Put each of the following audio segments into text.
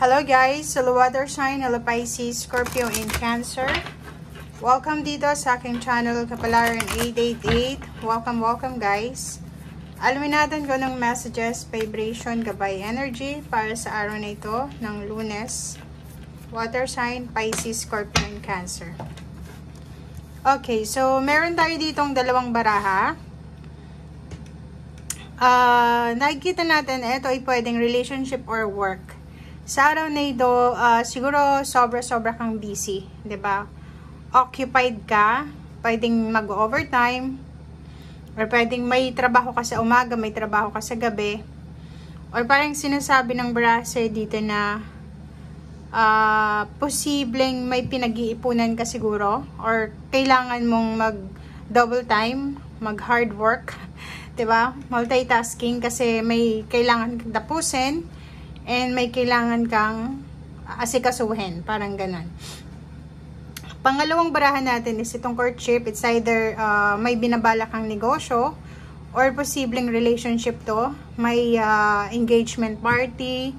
Hello guys, hello water sign, hello Pisces, Scorpio, and Cancer. Welcome dito sa aking channel, Kapalaran 888. Welcome guys. Alamin natin kung anong messages, vibration, gabay, energy para sa araw na ito ng Lunes. Water sign, Pisces, Scorpio, and Cancer. Okay, so meron tayo ditong dalawang baraha. Nakikita natin, ito ay pwedeng relationship or work. Sa araw na ito, siguro sobra-sobra kang busy, 'di ba? Occupied ka, pwedeng mag-overtime, or pwedeng may trabaho ka sa umaga, may trabaho ka sa gabi, or parang sinasabi ng brase dito na posibleng may pinag-iipunan ka siguro, or kailangan mong mag-double time, mag-hard work, 'di ba? Multitasking kasi may kailangan kang tapusin and may kailangan kang asikasuhin, parang ganun. Pangalawang barahan natin is itong courtship. It's either may binabala kang negosyo or posibleng relationship to. May engagement party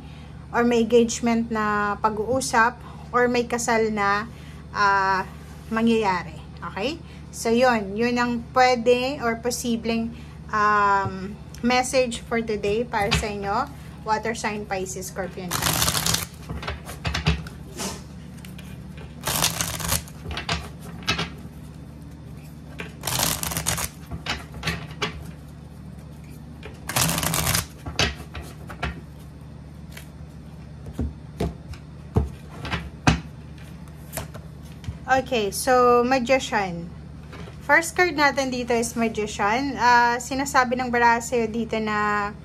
or may engagement na pag-uusap or may kasal na mangyayari. Okay? So, yun ang pwede or posibleng message for today para sa inyo. Water sign, Pisces, Scorpion. Okay, so Magician. First card natin dito is Magician. Sinasabi ng brase dito na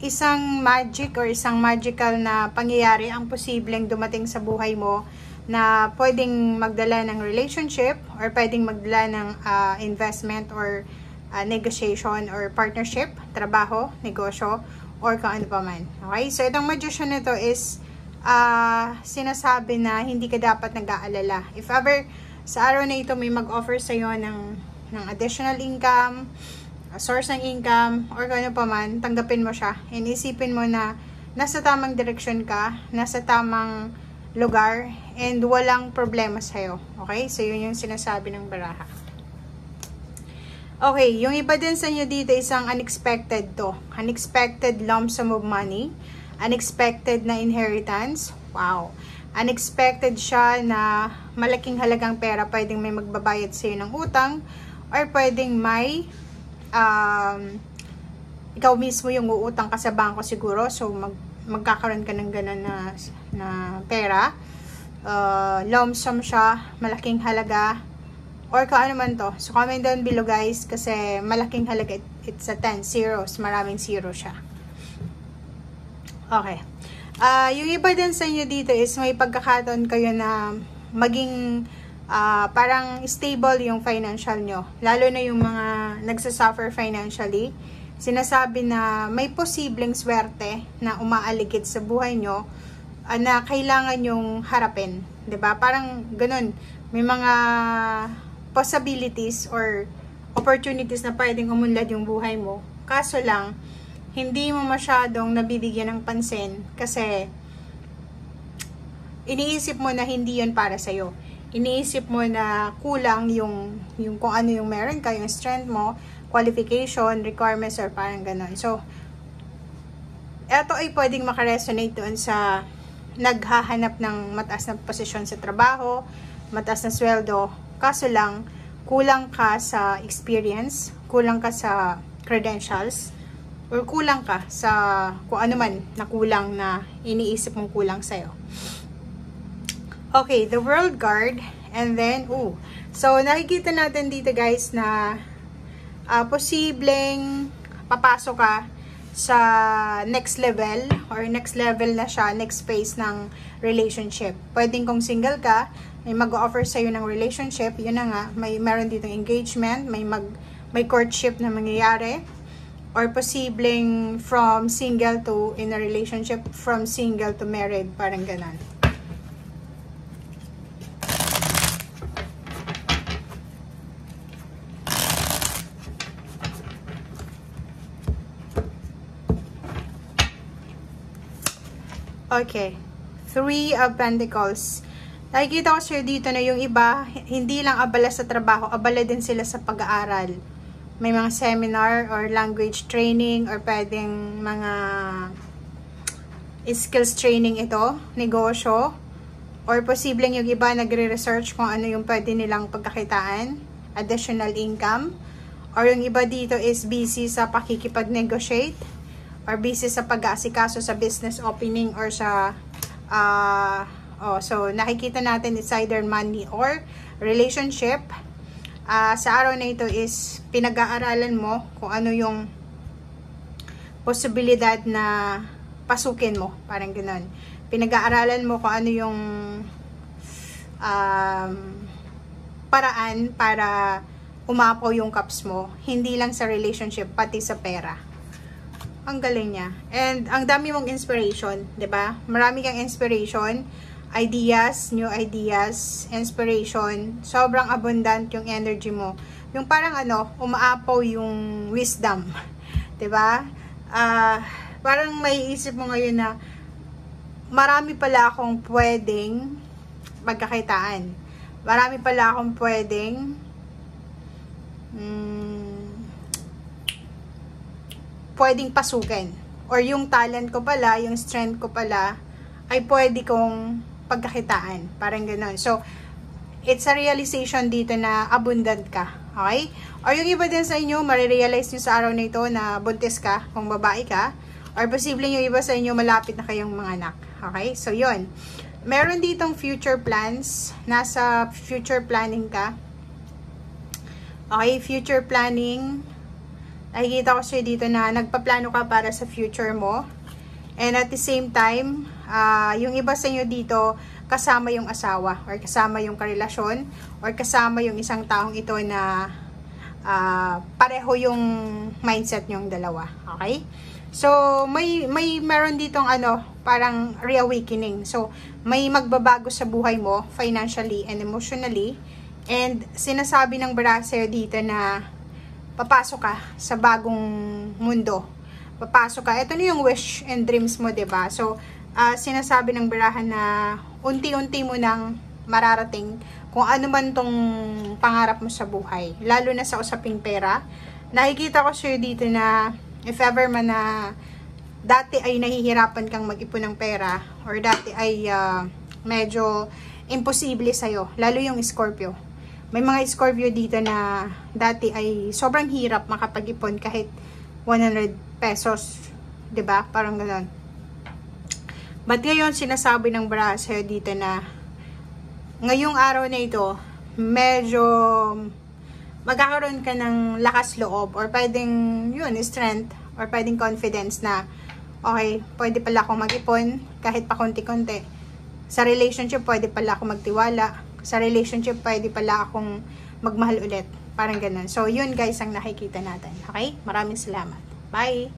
isang magic or isang magical na pangyayari ang posibleng dumating sa buhay mo na pwedeng magdala ng relationship or pwedeng magdala ng investment or negotiation or partnership, trabaho, negosyo, or kung ano pa man. Okay? So, itong Magician nito is sinasabi na hindi ka dapat nag-aalala. If ever sa araw na ito may mag-offer sa'yo ng additional income, source ng income, or kung ano pa man, tanggapin mo siya. And isipin mo na nasa tamang direksyon ka, nasa tamang lugar, and walang problema sa'yo. Okay? So, yun yung sinasabi ng baraha. Okay, yung iba din sa inyo dito, isang unexpected to. Unexpected lump sum of money. Unexpected na inheritance. Wow. Unexpected siya na malaking halagang pera. Pwedeng may magbabayad sa'yo ng utang, or pwedeng may ikaw mismo yung uutang ka sa bangko siguro, so magkakaroon ka ng ganun na pera. Lump sum siya, malaking halaga, or kung ano man to. So comment down below guys, kasi malaking halaga, it's a 10 zeros, maraming zero siya. Okay, yung iba din sa inyo dito is may pagkakataon kayo na maging parang stable yung financial nyo. Lalo na yung mga nagsasuffer financially. Sinasabi na may posibleng swerte na umaaligid sa buhay nyo na kailangan yung harapin. 'Di ba? Parang ganun. May mga possibilities or opportunities na pwedeng umunlad yung buhay mo. Kaso lang, hindi mo masyadong nabibigyan ng pansin kasi iniisip mo na hindi yun para sa'yo. Iniisip mo na kulang yung kung ano yung meron ka, yung strength mo, qualification, requirements, or parang ganon. So, eto ay pwedeng makaresonate doon sa naghahanap ng mataas na posisyon sa trabaho, mataas na sweldo, kaso lang, kulang ka sa experience, kulang ka sa credentials, or kulang ka sa kung ano man na kulang na iniisip mong kulang sa'yo. Okay, the World Guard, and then, so nakikita natin dito guys na posibleng papasok ka sa next level, or next level na siya, next phase ng relationship. Pwedeng kung single ka, may mag-offer sa'yo ng relationship, yun na nga, meron dito engagement, may courtship na mangyayari, or posibleng from single to in a relationship, from single to married, parang ganon. Okay. Three of Pentacles. Nakikita ko sa'yo dito na yung iba, hindi lang abala sa trabaho, abala din sila sa pag-aaral. May mga seminar or language training or pwedeng mga skills training ito, negosyo. Or posibleng yung iba nagre-research kung ano yung pwede nilang pagkakitaan, additional income. Or yung iba dito is busy sa pakikipag-negotiate or busy sa pag-aasikaso sa business opening or sa so nakikita natin it's either money or relationship. Sa araw na ito is pinag-aaralan mo kung ano yung posibilidad na pasukin mo, parang ganoon. Pinag-aaralan mo kung ano yung paraan para umapaw yung cups mo, hindi lang sa relationship, pati sa pera. Ang galing niya. And ang dami mong inspiration, 'di ba? Marami kang inspiration, ideas, new ideas, inspiration. Sobrang abundant yung energy mo. Yung parang umaapaw yung wisdom. 'Di ba? Parang may isip mo ngayon na marami pala akong pwedeng magkakitaan. Marami pala akong pwedeng pwedeng pasukin. Or yung talent ko pala, yung strength ko pala, ay pwede kong pagkakitaan. Parang gano'n. So, it's a realization dito na abundant ka. Okay? Or yung iba din sa inyo, marirealize nyo sa araw na ito na buntis ka, kung babae ka. Or posible yung iba sa inyo, malapit na kayong mga anak. Okay? So, yun. Meron ditong future plans. Nasa future planning ka. Okay? Future planning. Nakikita ko siya dito na nagpaplano ka para sa future mo. And at the same time, yung iba sa inyo dito, kasama yung asawa, or kasama yung karelasyon, or kasama yung isang taong ito na pareho yung mindset nyong dalawa. Okay? So, meron ditong parang reawakening. So, may magbabago sa buhay mo, financially and emotionally. And sinasabi ng baraser dito na papasok ka sa bagong mundo. Papasok ka. Ito na yung wish and dreams mo, 'di ba? So, sinasabi ng barahan na unti-unti mo nang mararating kung ano man tong pangarap mo sa buhay. Lalo na sa usaping pera. Nakikita ko sa'yo dito na if ever man na dati ay nahihirapan kang mag-ipon ng pera or dati ay medyo imposible sa'yo. Lalo yung Scorpio. May mga Scorpio dito na dati ay sobrang hirap makapag-ipon kahit 100 pesos. 'Di ba? Parang gano'n. But ngayon, sinasabi ng baraser dito na ngayong araw na ito, medyo magkakaroon ka ng lakas loob or pwedeng yun, strength or pwedeng confidence na okay, pwede pala akong mag-ipon kahit pa konti-konti. Sa relationship, pwede pala akong magtiwala. Sa relationship, pwede pala akong magmahal ulit. Parang ganun. So, yun guys ang nakikita natin. Okay? Maraming salamat. Bye!